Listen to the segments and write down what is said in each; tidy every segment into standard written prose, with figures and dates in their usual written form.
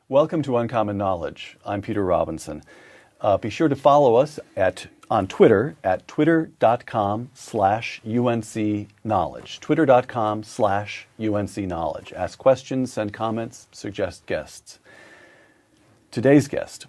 Welcome to Uncommon Knowledge. I'm Peter Robinson. Be sure to follow us on Twitter at twitter.com/UNCKnowledge. Twitter.com/UNCKnowledge. Ask questions, send comments, suggest guests. Today's guest,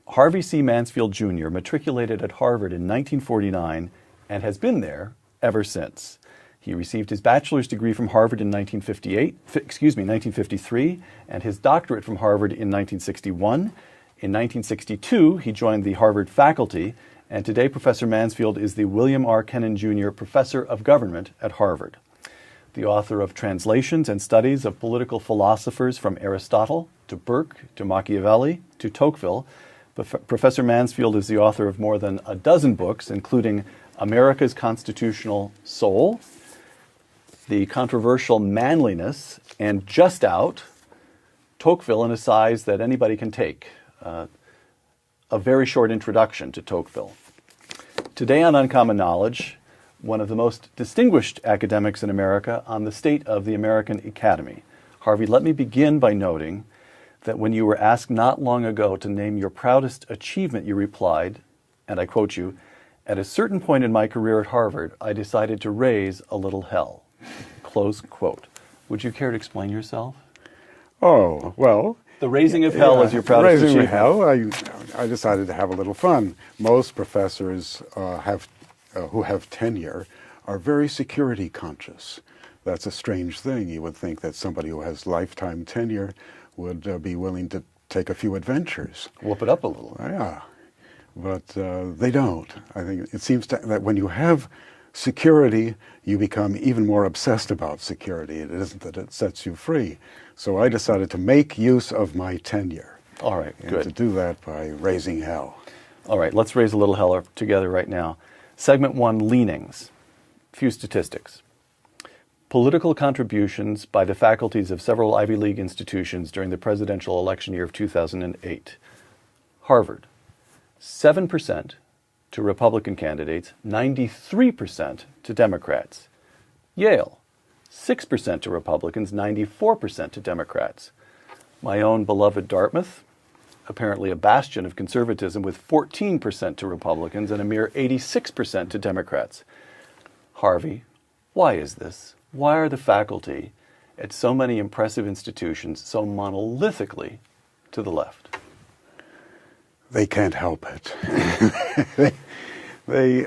Harvey C. Mansfield Jr., matriculated at Harvard in 1949 and has been there ever since. He received his bachelor's degree from Harvard in 1953, and his doctorate from Harvard in 1961. In 1962, he joined the Harvard faculty, and today Professor Mansfield is the William R. Kennan Jr. Professor of Government at Harvard. The author of translations and studies of political philosophers from Aristotle to Burke to Machiavelli to Tocqueville, Professor Mansfield is the author of more than a dozen books, including America's Constitutional Soul, The Controversial Manliness, and just out, Tocqueville in a size that anybody can take. A very short introduction to Tocqueville. Today on Uncommon Knowledge, one of the most distinguished academics in America on the state of the American Academy. Harvey, let me begin by noting that when you were asked not long ago to name your proudest achievement, you replied, and I quote you, "At a certain point in my career at Harvard, I decided to raise a little hell." Close quote. Would you care to explain yourself? Oh, well. The raising of hell is your proudest raising achievement. Raising of hell, I decided to have a little fun. Most professors who have tenure are very security conscious. That's a strange thing. You would think that somebody who has lifetime tenure would be willing to take a few adventures. Whoop it up a little. Yeah, but they don't. I think it seems that when you have security, you become even more obsessed about security. It isn't that it sets you free. So I decided to make use of my tenure. All right, and good. to do that by raising hell. All right, let's raise a little hell together right now. Segment 1, leanings. Few statistics. Political contributions by the faculties of several Ivy League institutions during the presidential election year of 2008. Harvard, 7% to Republican candidates, 93% to Democrats. Yale, 6% to Republicans, 94% to Democrats. My own beloved Dartmouth, apparently a bastion of conservatism, with 14% to Republicans and a mere 86% to Democrats. Harvey, why is this? Why are the faculty at so many impressive institutions so monolithically to the left? They can't help it. they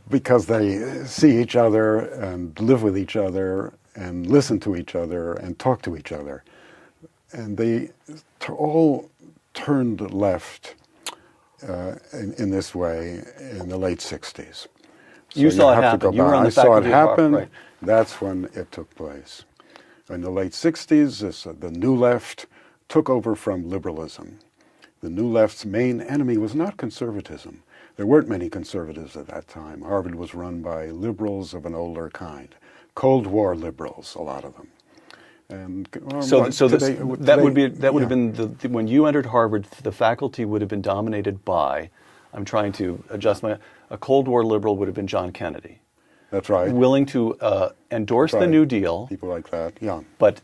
because they see each other and live with each other and listen to each other and talk to each other. And they all turned left in this way in the late 60s. So you saw it happen. You were on the I saw it faculty of happen. Harvard, right. That's when it took place. In the late 60s, the New Left took over from liberalism. The New Left's main enemy was not conservatism. There weren't many conservatives at that time. Harvard was run by liberals of an older kind. Cold War liberals, a lot of them. And that would have been when you entered Harvard, the faculty would have been dominated by, I'm trying to adjust a Cold War liberal would have been John Kennedy. That's right. Willing to endorse the New Deal. People like that, yeah. But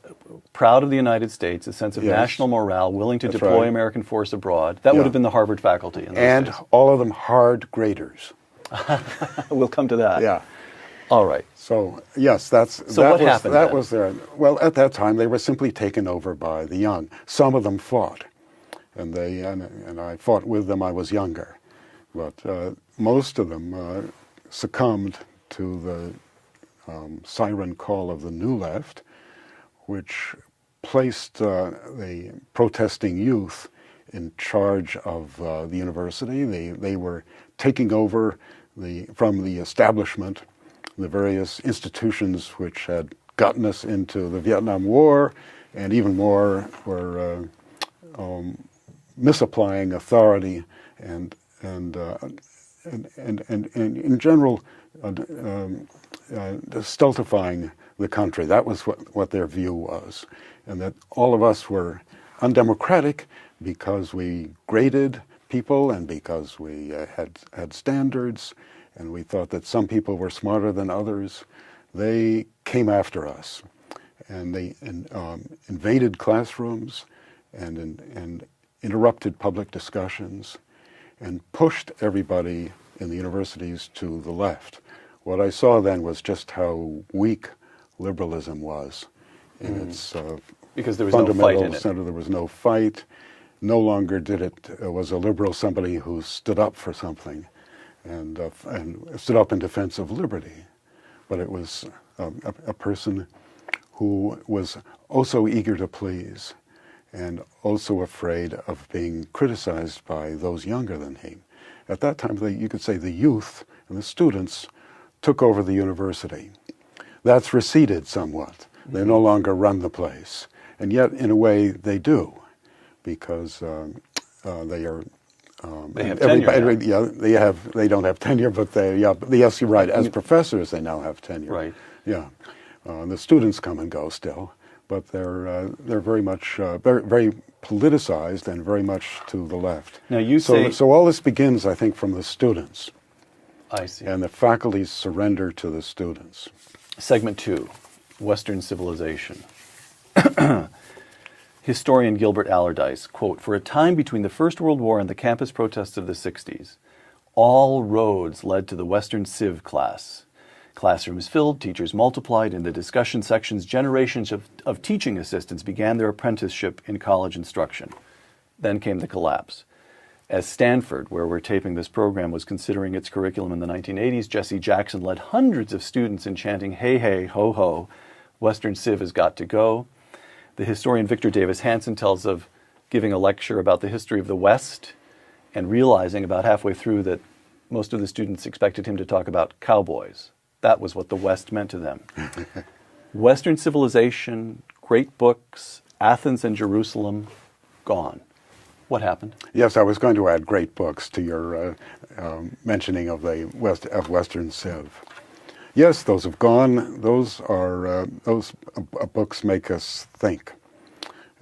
proud of the United States, a sense of national morale, willing to deploy American force abroad. That would have been the Harvard faculty. In those and days. All of them hard graders. We'll come to that. Yeah. All right. So yes, what happened? That was there. Well, at that time they were simply taken over by the young. Some of them fought, and I fought with them. I was younger, but most of them succumbed to the siren call of the New Left, which placed the protesting youth in charge of the university. They were taking over from the establishment the various institutions which had gotten us into the Vietnam War, and even more were misapplying authority and in general stultifying the country. That was what their view was, and that all of us were undemocratic because we graded people and because we had standards, and we thought that some people were smarter than others. They came after us, and they invaded classrooms and interrupted public discussions and pushed everybody in the universities to the left. What I saw then was just how weak liberalism was in its because there was no fight in it. Center. There was no fight. No longer was a liberal somebody who stood up for something and stood up in defense of liberty, but it was a person who was also eager to please and also afraid of being criticized by those younger than him. At that time, you could say the youth and the students took over the university. That's receded somewhat. They no longer run the place. And yet, in a way, they do, because they are... they have tenure. Yeah, they don't have tenure, but yes, you're right. As professors, they now have tenure. Right. Yeah. The students come and go still, but they're very much very politicized and very much to the left. Now you say so. All this begins, I think, from the students. I see. And the faculty's surrender to the students. Segment 2, Western Civilization. Historian Gilbert Allardyce, quote, "For a time between the First World War and the campus protests of the 60s, all roads led to the Western Civ class. Classrooms filled, teachers multiplied, in the discussion sections, generations of teaching assistants began their apprenticeship in college instruction. Then came the collapse. As Stanford, where we're taping this program, was considering its curriculum in the 1980s, Jesse Jackson led hundreds of students in chanting, 'Hey, hey, ho, ho, Western Civ has got to go.' The historian Victor Davis Hanson tells of giving a lecture about the history of the West and realizing about halfway through that most of the students expected him to talk about cowboys. That was what the West meant to them. Western civilization, great books, Athens and Jerusalem, gone. What happened?" Yes, I was going to add great books to your mentioning of Western Civ. Yes, those have gone. Those books make us think,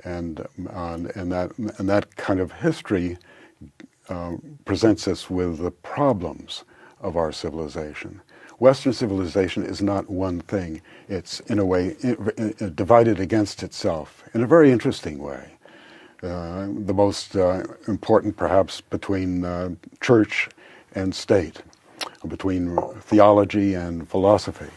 and that kind of history presents us with the problems of our civilization. Western civilization is not one thing. It's, in a way, divided against itself in a very interesting way. The most important, perhaps, between church and state, between theology and philosophy.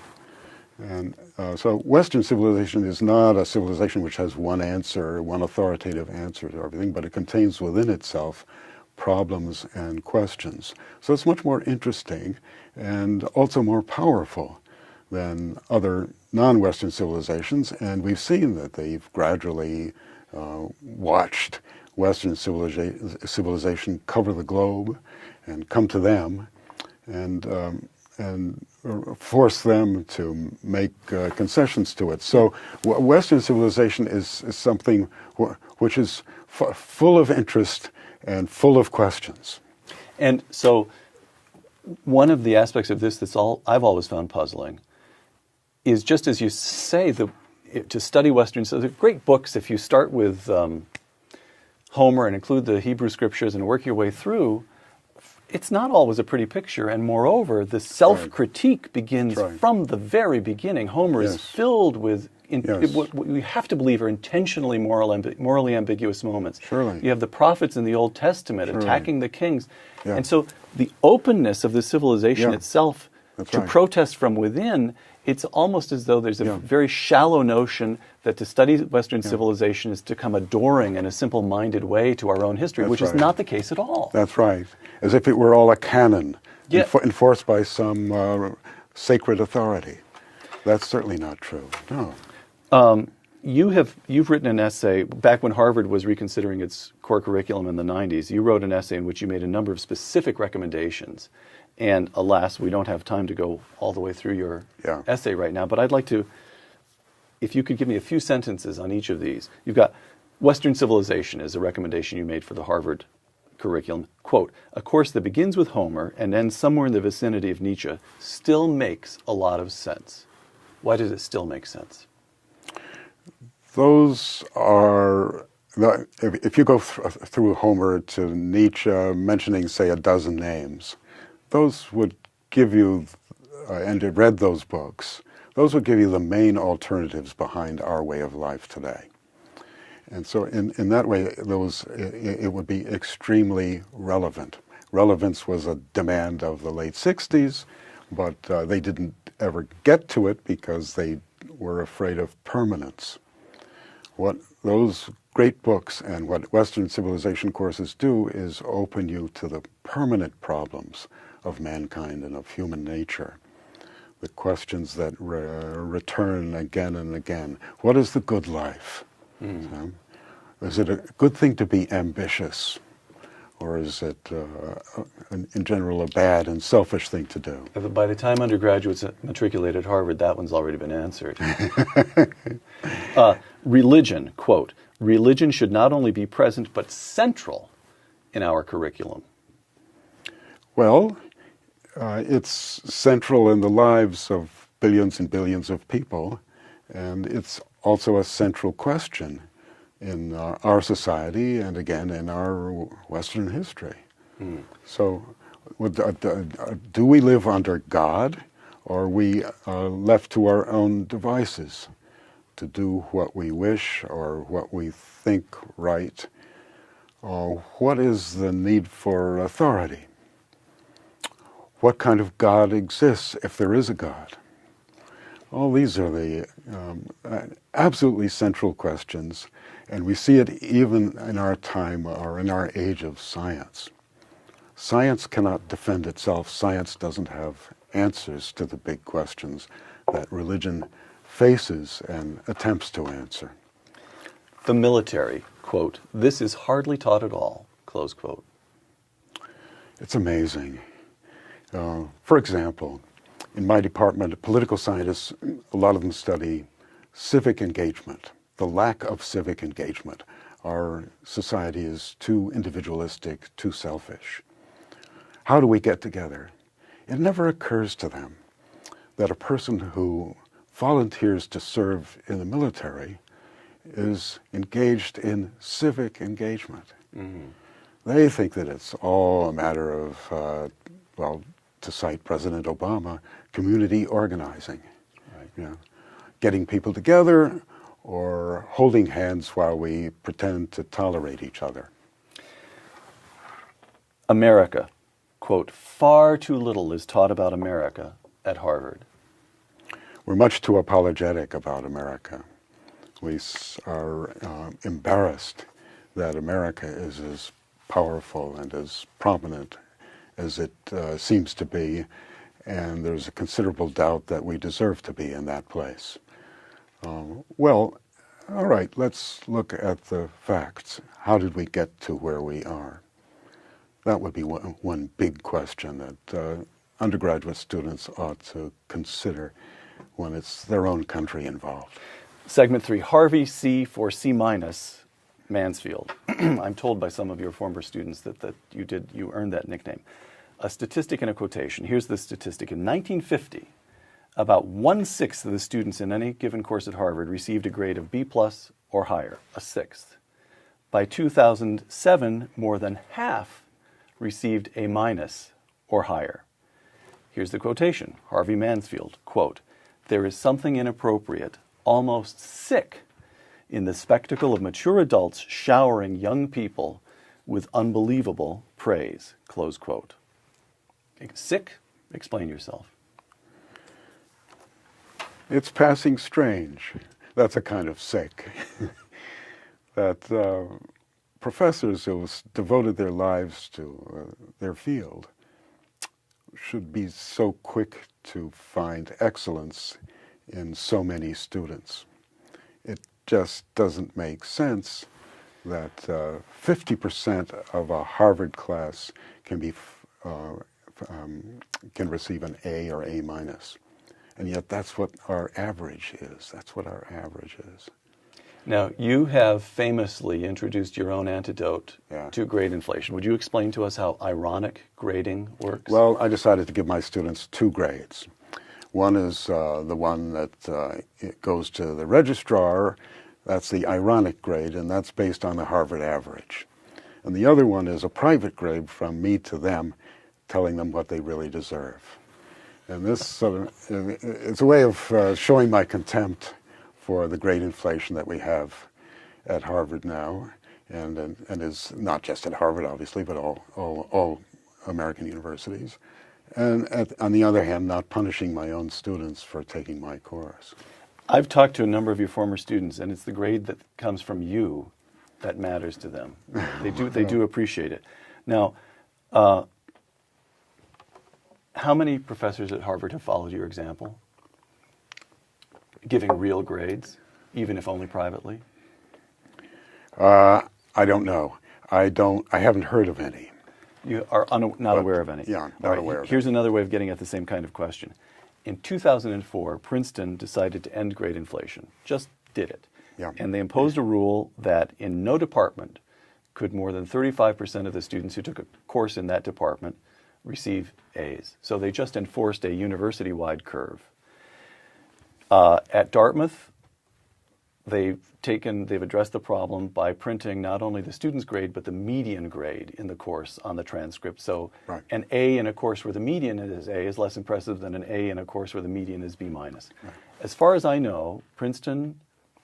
And so Western civilization is not a civilization which has one answer, one authoritative answer to everything, but it contains within itself problems and questions. So it's much more interesting and also more powerful than other non-Western civilizations, and we've seen that they've gradually watched Western civilization cover the globe and come to them and force them to make concessions to it. So Western civilization is something which is full of interest and full of questions. And so one of the aspects of this I've always found puzzling is, just as you say, to study Western, so they're great books if you start with Homer and include the Hebrew scriptures and work your way through. It's not always a pretty picture, and moreover, the self-critique begins from the very beginning. Homer is filled with what we have to believe are intentionally morally ambiguous moments. Surely. You have the prophets in the Old Testament attacking the kings. Yeah. And so the openness of the civilization itself to protest from within, it's almost as though there's a very shallow notion that to study Western civilization is to come adoring in a simple-minded way to our own history, which is not the case at all. That's right. As if it were all a canon enforced by some sacred authority. That's certainly not true. No. You've written an essay back when Harvard was reconsidering its core curriculum in the 90s. You wrote an essay in which you made a number of specific recommendations. And alas, we don't have time to go all the way through your essay right now. But I'd like to, if you could give me a few sentences on each of these. You've got Western civilization is a recommendation you made for the Harvard curriculum. Quote, "A course that begins with Homer and ends somewhere in the vicinity of Nietzsche still makes a lot of sense." Why does it still make sense? Those are, if you go through Homer to Nietzsche, mentioning, say, a dozen names, those would give you, and you read those books, those would give you the main alternatives behind our way of life today. And so in that way, it would be extremely relevant. Relevance was a demand of the late 60s, but they didn't ever get to it because they were afraid of permanence. What those great books and what Western civilization courses do is open you to the permanent problems of mankind and of human nature. The questions that return again and again. What is the good life? Is it a good thing to be ambitious? Or is it, in general, a bad and selfish thing to do? By the time undergraduates matriculate at Harvard, that one's already been answered. Religion, quote, religion should not only be present but central in our curriculum. Well, it's central in the lives of billions and billions of people, and it's also a central question in our society and again in our Western history. So do we live under God, or are we left to our own devices to do what we wish or what we think right? What is the need for authority? What kind of God exists if there is a God? All these are the absolutely central questions, and we see it even in our time or in our age of science. Science cannot defend itself. Science doesn't have answers to the big questions that religion faces and attempts to answer. The military, quote, this is hardly taught at all, close quote. It's amazing. For example, in my department, political scientists, a lot of them study civic engagement, the lack of civic engagement. Our society is too individualistic, too selfish. How do we get together? It never occurs to them that a person who volunteers to serve in the military is engaged in civic engagement. They think that it's all a matter of, well, to cite President Obama, community organizing. Right. You know, getting people together or holding hands while we pretend to tolerate each other. America, quote, far too little is taught about America at Harvard. We're much too apologetic about America. We are embarrassed that America is as powerful and as prominent as it seems to be, and there's a considerable doubt that we deserve to be in that place. Well, all right, let's look at the facts. How did we get to where we are? That would be one big question that undergraduate students ought to consider when it's their own country involved. Segment 3, Harvey C for C-, Mansfield. I'm told by some of your former students that you earned that nickname. A statistic and a quotation. Here's the statistic. In 1950, about 1/6 of the students in any given course at Harvard received a grade of B+ or higher, a sixth. By 2007, more than half received A- or higher. Here's the quotation, Harvey Mansfield, quote, there is something inappropriate, almost sick, in the spectacle of mature adults showering young people with unbelievable praise, close quote. Sick? Explain yourself. It's passing strange. That's a kind of sick. That professors who devoted their lives to their field should be so quick to find excellence in so many students. It just doesn't make sense that 50% of a Harvard class can receive an A or A-, and yet that's what our average is. That's what our average is. Now, you have famously introduced your own antidote to grade inflation. Would you explain to us how ironic grading works? Well, I decided to give my students 2 grades. One is the one that it goes to the registrar. That's the ironic grade, and that's based on the Harvard average. And the other one is a private grade from me to them, telling them what they really deserve. And this it's a way of showing my contempt for the grade inflation that we have at Harvard now, and is not just at Harvard, obviously, but all American universities. And on the other hand, not punishing my own students for taking my course. I've talked to a number of your former students, and it's the grade that comes from you that matters to them. They do appreciate it. Now, how many professors at Harvard have followed your example, giving real grades, even if only privately? I don't know. I haven't heard of any. You are not aware of any? Yeah, not aware of any. Here's another way of getting at the same kind of question. In 2004, Princeton decided to end grade inflation. Just did it. Yeah. And they imposed a rule that in no department could more than 35% of the students who took a course in that department receive A's. So they just enforced a university-wide curve. At Dartmouth, they've addressed the problem by printing not only the student's grade, but the median grade in the course on the transcript. So right. An A in a course where the median is A is less impressive than an A in a course where the median is B minus. Right. As far as I know, Princeton,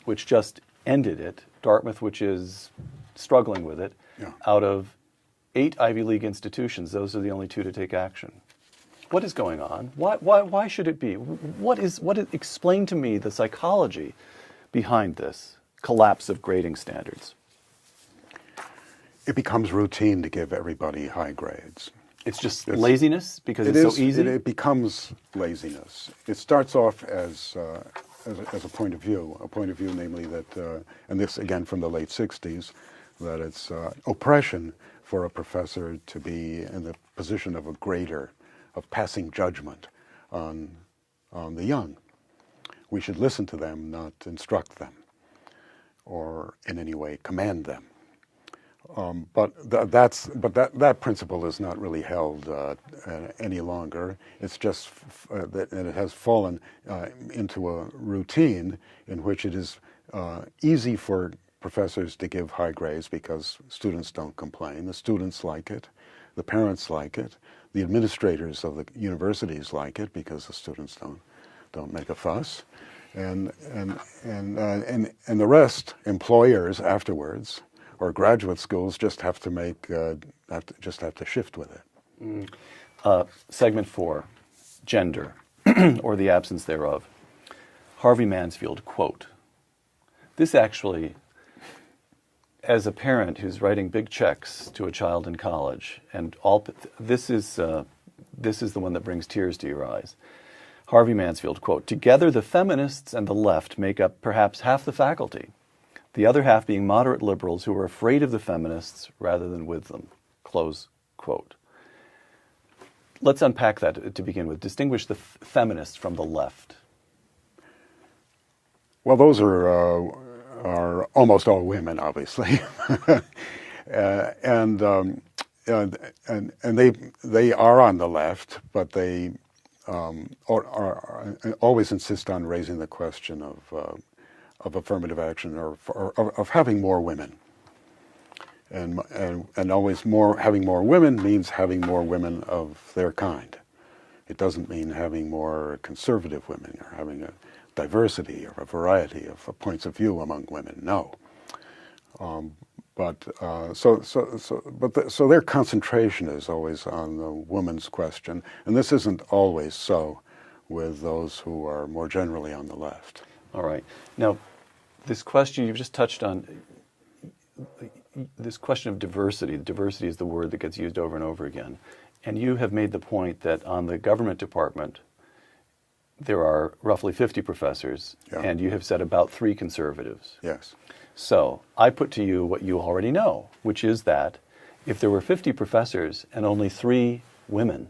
which just ended it, Dartmouth, which is struggling with it, yeah. out of 8 Ivy League institutions, those are the only 2 to take action. What is going on? Why should it be? Explain to me the psychology behind this collapse of grading standards. It becomes routine to give everybody high grades. It's just laziness because it's so easy? It becomes laziness. It starts off as a point of view, namely that, and this again from the late 60s, that it's oppression for a professor to be in the position of a grader, of passing judgment on the young. We should listen to them, not instruct them, or in any way command them. But that principle is not really held any longer. It's just that it has fallen into a routine in which it is easy for professors to give high grades because students don't complain. The students like it, the parents like it, the administrators of the universities like it because the students don't make a fuss, and the rest, employers afterwards, or graduate schools, just have to shift with it. Segment 4, gender, or the absence thereof. Harvey Mansfield, quote, this actually, as a parent who's writing big checks to a child in college, and this is the one that brings tears to your eyes. Harvey Mansfield, quote, together the feminists and the left make up perhaps half the faculty, the other half being moderate liberals who are afraid of the feminists rather than with them, close quote. Let's unpack that to begin with. Distinguish the feminists from the left. Well, those are almost all women, obviously, and they are on the left, but they always insist on raising the question of affirmative action or of having more women, and always having more women means having more women of their kind. It doesn't mean having more conservative women or having a diversity or a variety of points of view among women. No, so their concentration is always on the woman's question, and this isn't always so with those who are more generally on the left. All right. Now, this question you've just touched on, this question of diversity. Diversity is the word that gets used over and over again, and you have made the point that on the government department, there are roughly 50 professors, yeah. and you have said about 3 conservatives. Yes. So I put to you what you already know, which is that if there were 50 professors and only 3 women,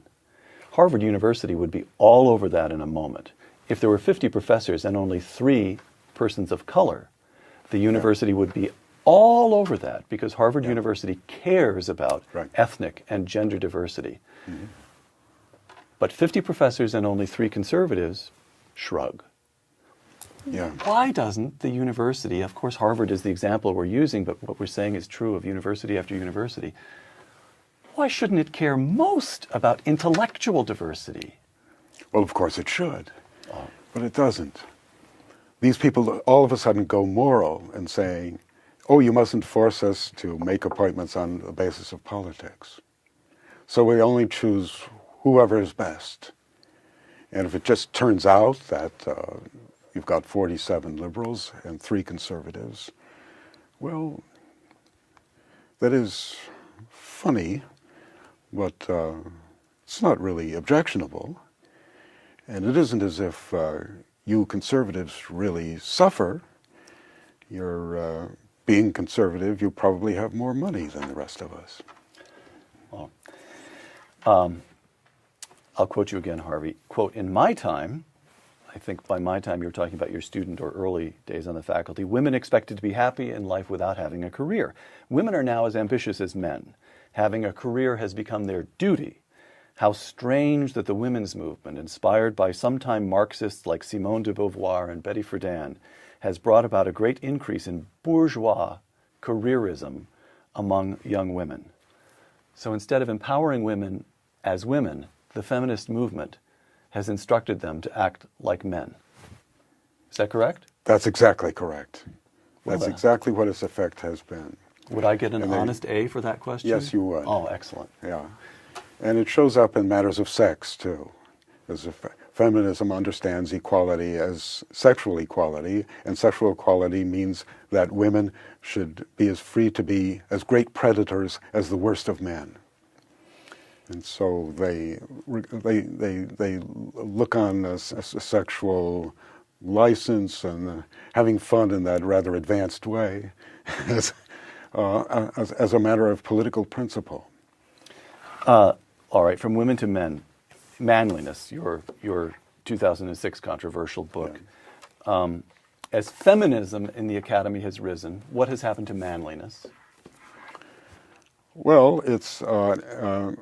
Harvard University would be all over that in a moment. If there were 50 professors and only 3 persons of color, the university would be all over that because Harvard University cares about ethnic and gender diversity. Mm-hmm. But 50 professors and only 3 conservatives, shrug. Yeah. Why doesn't the university, of course Harvard is the example we're using, but what we're saying is true of university after university, why shouldn't it care most about intellectual diversity? Well, of course it should, but it doesn't. These people all of a sudden go moral and saying, oh, you mustn't force us to make appointments on the basis of politics. So we only choose whoever is best. And if it just turns out that you've got 47 liberals and 3 conservatives, well, that is funny, but it's not really objectionable. And it isn't as if you conservatives really suffer. You're being conservative, you probably have more money than the rest of us. Well, I'll quote you again, Harvey. Quote, in my time, I think by my time you're talking about your student or early days on the faculty, women expected to be happy in life without having a career. Women are now as ambitious as men. Having a career has become their duty. How strange that the women's movement, inspired by sometime Marxists like Simone de Beauvoir and Betty Friedan, has brought about a great increase in bourgeois careerism among young women. So instead of empowering women as women, the feminist movement has instructed them to act like men. Is that correct? That's exactly correct. That's exactly what its effect has been. Would I get an honest A for that question? Yes, you would. Oh, excellent. Yeah. And it shows up in matters of sex, too. As if feminism understands equality as sexual equality, and sexual equality means that women should be as free to be as great predators as the worst of men. And so they look on a sexual license and having fun in that rather advanced way as a matter of political principle. All right, from women to men, manliness, your 2006 controversial book. Yeah. As feminism in the academy has risen, what has happened to manliness? Well, it's under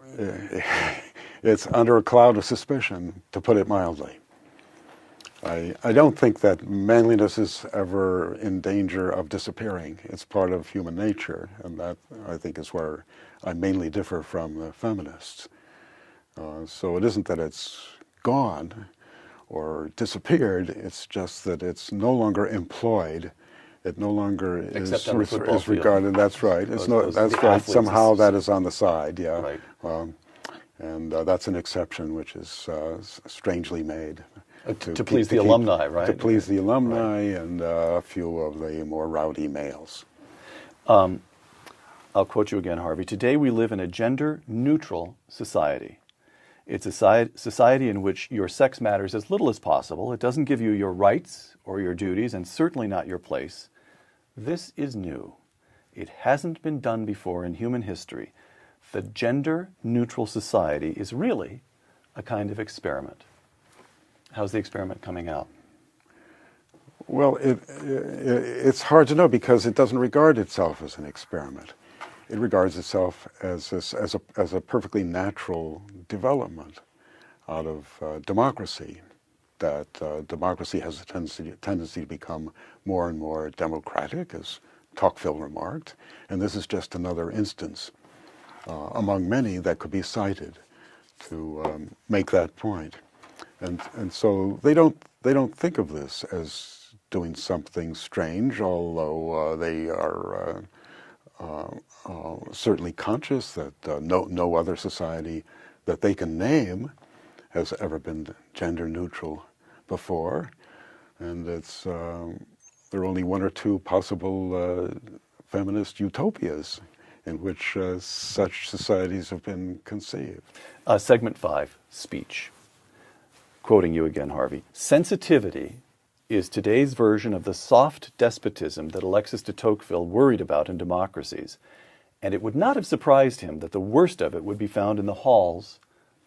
a cloud of suspicion, to put it mildly. I don't think that manliness is ever in danger of disappearing. It's part of human nature, and that, I think, is where I mainly differ from the feminists. So it isn't that it's gone or disappeared, it's just that it's no longer employed. It no longer is regarded. That's right. That's right. Somehow that is on the side. Yeah. Right. And that's an exception, which is strangely made to please the alumni, right? To please the alumni and a few of the more rowdy males. I'll quote you again, Harvey. Today we live in a gender-neutral society. It's a society in which your sex matters as little as possible. It doesn't give you your rights or your duties, and certainly not your place. This is new. It hasn't been done before in human history. The gender-neutral society is really a kind of experiment. How's the experiment coming out? Well, it's hard to know because it doesn't regard itself as an experiment. It regards itself as a perfectly natural development out of democracy. That democracy has a tendency to become more and more democratic, as Tocqueville remarked, and this is just another instance among many that could be cited to make that point. And so they don't think of this as doing something strange, although they are certainly conscious that no other society that they can name has ever been gender neutral before, and it's there are only one or two possible feminist utopias in which such societies have been conceived. Segment 5, speech. Quoting you again, Harvey. Sensitivity is today's version of the soft despotism that Alexis de Tocqueville worried about in democracies, and it would not have surprised him that the worst of it would be found in the halls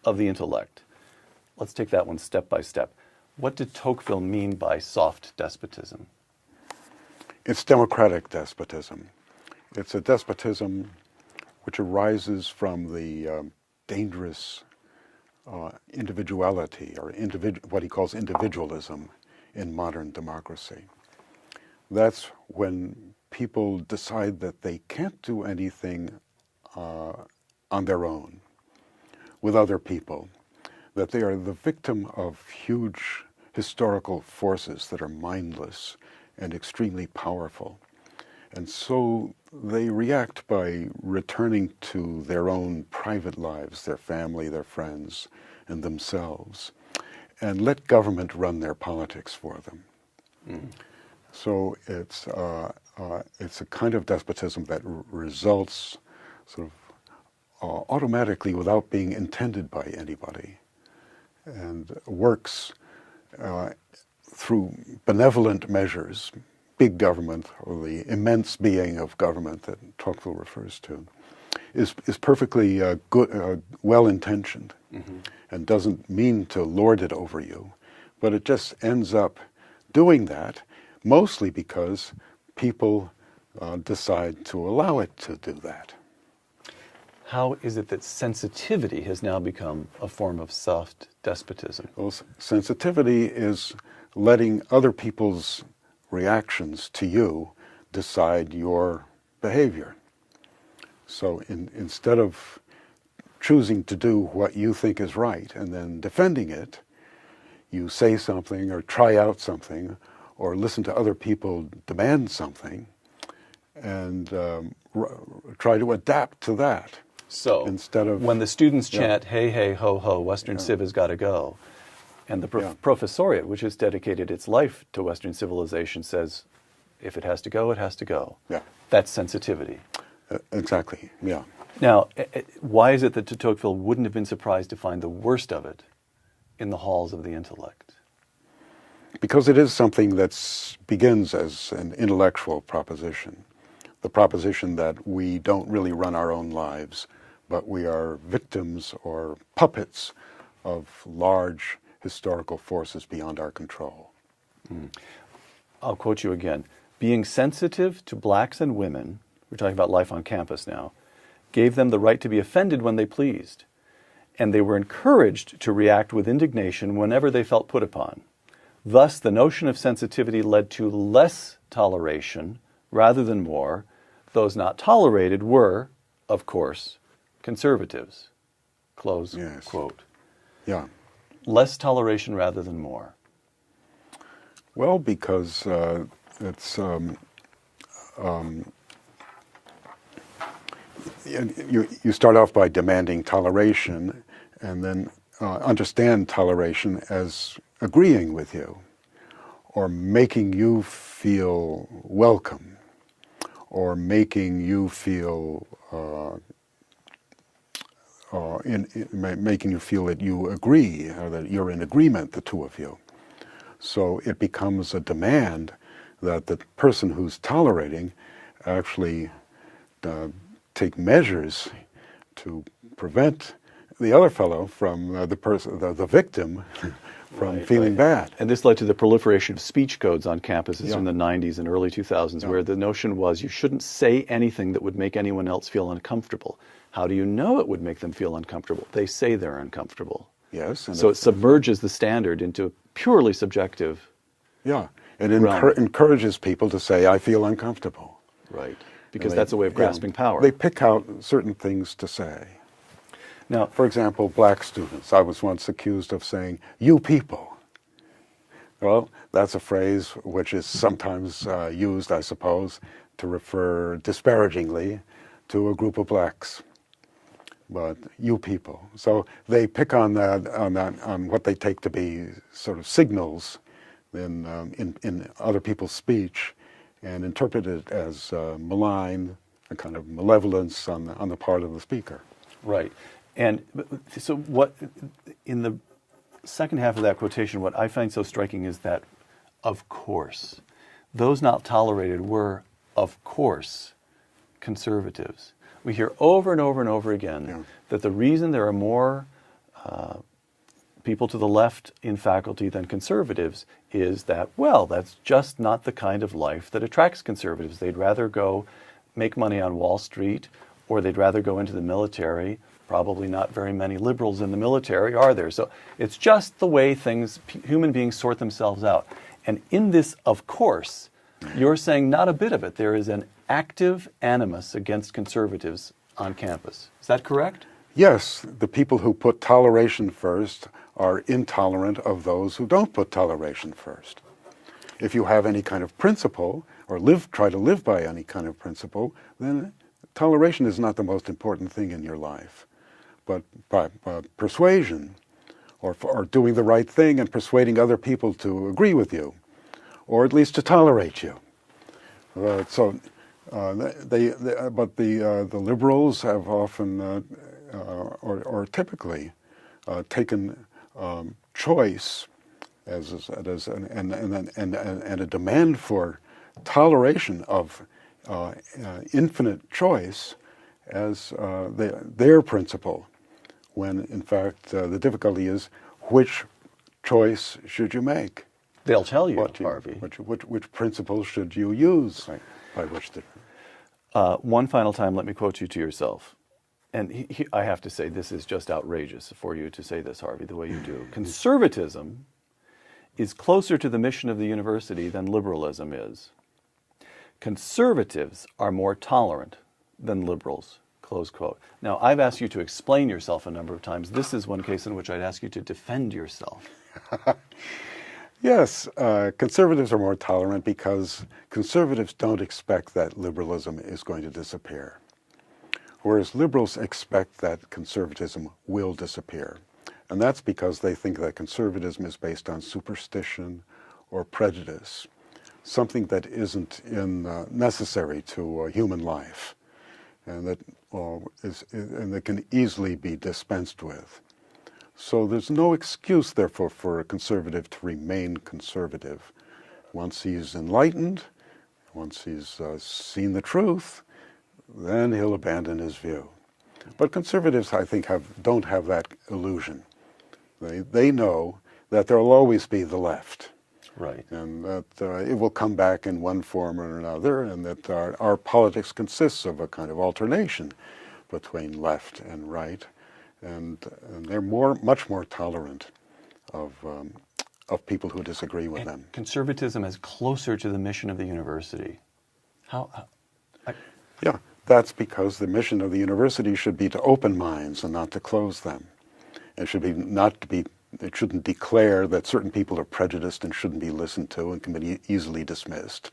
of the intellect. Let's take that one step by step. What did Tocqueville mean by soft despotism? It's democratic despotism. It's a despotism which arises from the dangerous individuality, or what he calls individualism in modern democracy. That's when people decide that they can't do anything on their own, with other people, that they are the victim of huge historical forces that are mindless and extremely powerful. And so they react by returning to their own private lives, their family, their friends, and themselves, and let government run their politics for them. Mm. So it's a kind of despotism that results sort of automatically without being intended by anybody, and works through benevolent measures. Big government, or the immense being of government that Tocqueville refers to, is perfectly good, well-intentioned, mm-hmm. and doesn't mean to lord it over you, but it just ends up doing that mostly because people decide to allow it to do that. How is it that sensitivity has now become a form of soft despotism? Well, sensitivity is letting other people's reactions to you decide your behavior. So instead of choosing to do what you think is right and then defending it, you say something or try out something or listen to other people demand something and try to adapt to that. So instead of, when the students chant, hey, hey, ho, ho, Western Civ has got to go, and the professoriate, which has dedicated its life to Western civilization, says, if it has to go, it has to go. Yeah. That's sensitivity. Exactly, yeah. Now, why is it that de Tocqueville wouldn't have been surprised to find the worst of it in the halls of the intellect? Because it is something that begins as an intellectual proposition. The proposition that we don't really run our own lives, but we are victims or puppets of large historical forces beyond our control. Mm. I'll quote you again. Being sensitive to blacks and women, we're talking about life on campus now, gave them the right to be offended when they pleased, and they were encouraged to react with indignation whenever they felt put upon. Thus, the notion of sensitivity led to less toleration rather than more. Those not tolerated were, of course, conservatives. Close quote. Yeah. Less toleration rather than more. Well, because it's you start off by demanding toleration, and then understand toleration as agreeing with you, or making you feel welcome, or making you feel making you feel that you agree, or that you're in agreement, the two of you. So it becomes a demand that the person who's tolerating actually take measures to prevent the other fellow from the victim from feeling bad. And this led to the proliferation of speech codes on campuses in the 90s and early 2000s, where the notion was you shouldn't say anything that would make anyone else feel uncomfortable. How do you know it would make them feel uncomfortable? They say they're uncomfortable. Yes. And so it submerges the standard into a purely subjective and encourages people to say, I feel uncomfortable. Right, because that's a way of grasping power. They pick out certain things to say. Now, for example, black students. I was once accused of saying, you people. Well, that's a phrase which is sometimes used, I suppose, to refer disparagingly to a group of blacks. But you people. So they pick on on what they take to be sort of signals in other people's speech, and interpret it as malign, a kind of malevolence on the part of the speaker. Right. And so what, in the second half of that quotation, what I find so striking is that, of course, those not tolerated were, of course, conservatives. We hear over and over and over again that the reason there are more people to the left in faculty than conservatives is that, well, that's just not the kind of life that attracts conservatives. They'd rather go make money on Wall Street, or they'd rather go into the military. Probably not very many liberals in the military, are there? So it's just the way human beings sort themselves out. And in this, of course, you're saying not a bit of it. There is an active animus against conservatives on campus. Is that correct? Yes. The people who put toleration first are intolerant of those who don't put toleration first. If you have any kind of principle, or try to live by any kind of principle, then toleration is not the most important thing in your life. But by persuasion, or doing the right thing and persuading other people to agree with you, or at least to tolerate you. But the liberals have often, or typically, taken choice and a demand for toleration of infinite choice as their principle, when in fact the difficulty is which choice should you make? They'll tell you, Harvey. Which principles should you use? Right. By which one final time, let me quote you to yourself. And I have to say, this is just outrageous for you to say this, Harvey, the way you do. Conservatism is closer to the mission of the university than liberalism is. Conservatives are more tolerant than liberals, close quote. Now, I've asked you to explain yourself a number of times. This is one case in which I'd ask you to defend yourself. Yes, conservatives are more tolerant because conservatives don't expect that liberalism is going to disappear, whereas liberals expect that conservatism will disappear. And that's because they think that conservatism is based on superstition or prejudice, something that isn't necessary to human life, and that can easily be dispensed with. So there's no excuse, therefore, for a conservative to remain conservative. Once he's enlightened, once he's seen the truth, then he'll abandon his view. But conservatives, I think, don't have that illusion. They know that there will always be the left. Right. And that it will come back in one form or another, and that our politics consists of a kind of alternation between left and right. And they're much more tolerant of people who disagree with them. Conservatism is closer to the mission of the university. Yeah, that's because the mission of the university should be to open minds and not to close them. It shouldn't declare that certain people are prejudiced and shouldn't be listened to and can be easily dismissed.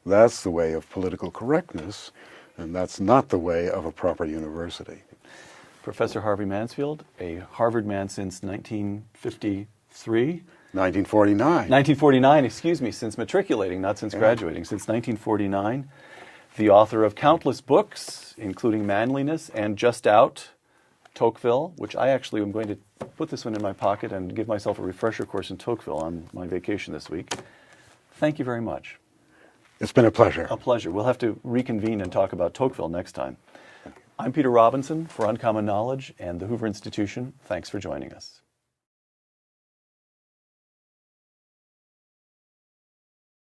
That's the way of political correctness, and that's not the way of a proper university. Professor Harvey Mansfield, a Harvard man since 1953? 1949. 1949, excuse me, since matriculating, not since graduating, since 1949. The author of countless books, including Manliness and Just Out, Tocqueville, which I actually am going to put this one in my pocket and give myself a refresher course in Tocqueville on my vacation this week. Thank you very much. It's been a pleasure. A pleasure. We'll have to reconvene and talk about Tocqueville next time. I'm Peter Robinson for Uncommon Knowledge and the Hoover Institution. Thanks for joining us.